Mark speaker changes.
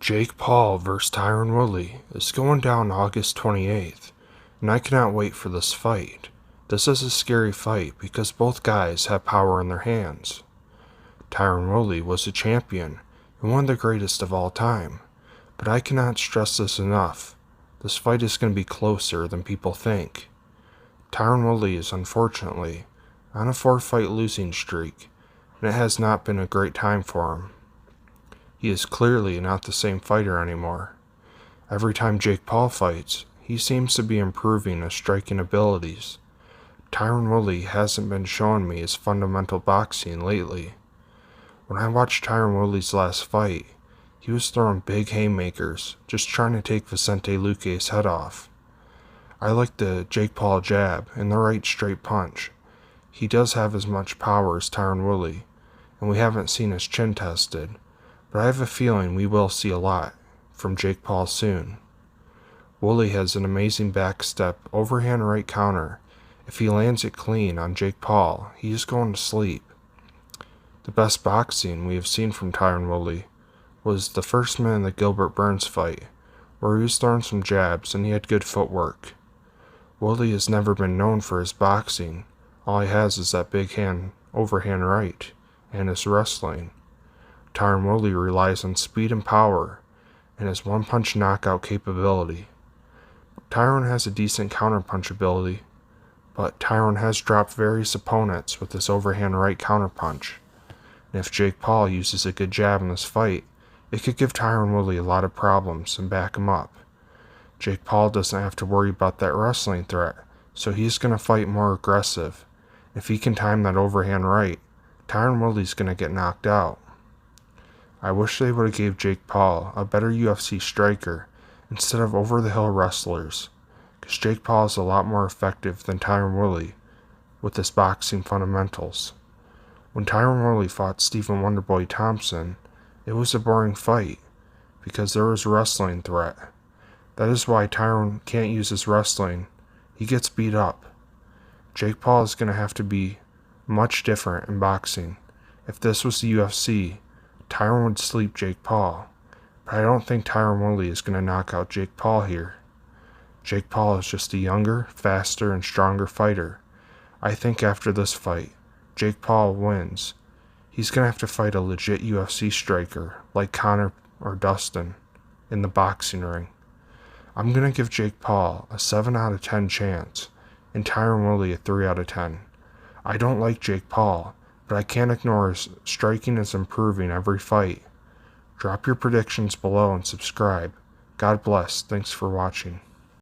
Speaker 1: Jake Paul vs. Tyron Woodley is going down August 28th, and I cannot wait for this fight. This is a scary fight because both guys have power in their hands. Tyron Woodley was a champion and one of the greatest of all time, but I cannot stress this enough. This fight is going to be closer than people think. Tyron Woodley is unfortunately on a 4-fight losing streak, and it has not been a great time for him. He is clearly not the same fighter anymore. Every time Jake Paul fights, he seems to be improving his striking abilities. Tyron Woodley hasn't been showing me his fundamental boxing lately. When I watched Tyron Woodley's last fight, he was throwing big haymakers, just trying to take Vicente Luque's head off. I like the Jake Paul jab and the right straight punch. He does have as much power as Tyron Woodley, and we haven't seen his chin tested, but I have a feeling we will see a lot from Jake Paul soon. Woodley has an amazing backstep overhand right counter. If he lands it clean on Jake Paul, he is going to sleep. The best boxing we have seen from Tyron Woodley was the first minute in the Gilbert Burns fight, where he was throwing some jabs and he had good footwork. Woodley has never been known for his boxing. All he has is that big hand overhand right and his wrestling. Tyron Woodley relies on speed and power and his one-punch knockout capability. Tyron has a decent counterpunch ability, but Tyron has dropped various opponents with his overhand right counterpunch. And if Jake Paul uses a good jab in this fight, it could give Tyron Woodley a lot of problems and back him up. Jake Paul doesn't have to worry about that wrestling threat, so he's going to fight more aggressive. If he can time that overhand right, Tyron Woodley's going to get knocked out. I wish they would have gave Jake Paul a better UFC striker instead of over-the-hill wrestlers, because Jake Paul is a lot more effective than Tyron Woodley with his boxing fundamentals. When Tyron Woodley fought Stephen Wonderboy Thompson, it was a boring fight because there was wrestling threat. That is why Tyron can't use his wrestling. He gets beat up. Jake Paul is going to have to be much different in boxing. If this was the UFC, Tyron would sleep Jake Paul, but I don't think Tyron Woodley is going to knock out Jake Paul here. Jake Paul is just a younger, faster, and stronger fighter. I think after this fight, Jake Paul wins. He's going to have to fight a legit UFC striker like Conor or Dustin in the boxing ring. I'm going to give Jake Paul a 7 out of 10 chance and Tyron Woodley a 3 out of 10. I don't like Jake Paul, but I can't ignore his striking is improving every fight. Drop your predictions below and subscribe. God bless. Thanks for watching.